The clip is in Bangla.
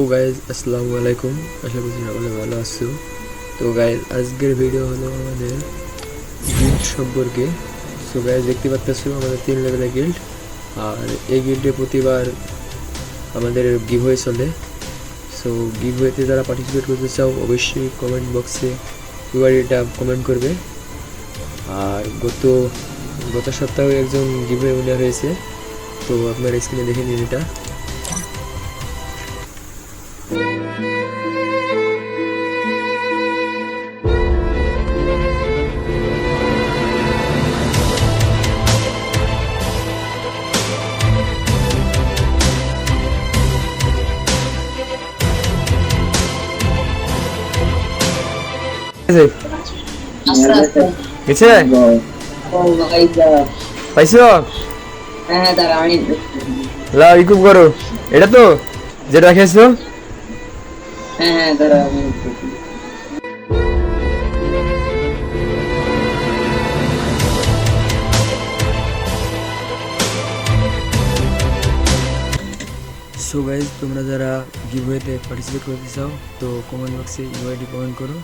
তো গাইজ আসসালামু আলাইকুম, আশা করছি সকলে ভালো আছো। তো গাইজ আজকের ভিডিও হলো আমাদের গিল্ড সম্পর্কে। সো গাইজ দেখতে পাচ্ছ আমাদের 3 লেভেলের গিল্ড, আর এই গিল্ডে প্রতিবার আমাদের গিভওয়ে চলে। সো গিভওয়েতে যারা পার্টিসিপেট করতে চাও অবশ্যই কমেন্ট বক্সে ইউআইডিটা কমেন্ট করবে। আর গত সপ্তাহে একজন গিভওয়ে উইনার হয়েছে, তো আপনার স্ক্রিনে দেখে নিন এটা। গেছে পাইছো? লাও ইকুপ করো, এটা তো যেটা খেয়েছো। সো গাইজ তোমরা যারা গিভওয়েতে পার্টিসিপেট করতে চাও তো কমেন্ট বক্সে ইউআইডি কমেন্ট করো।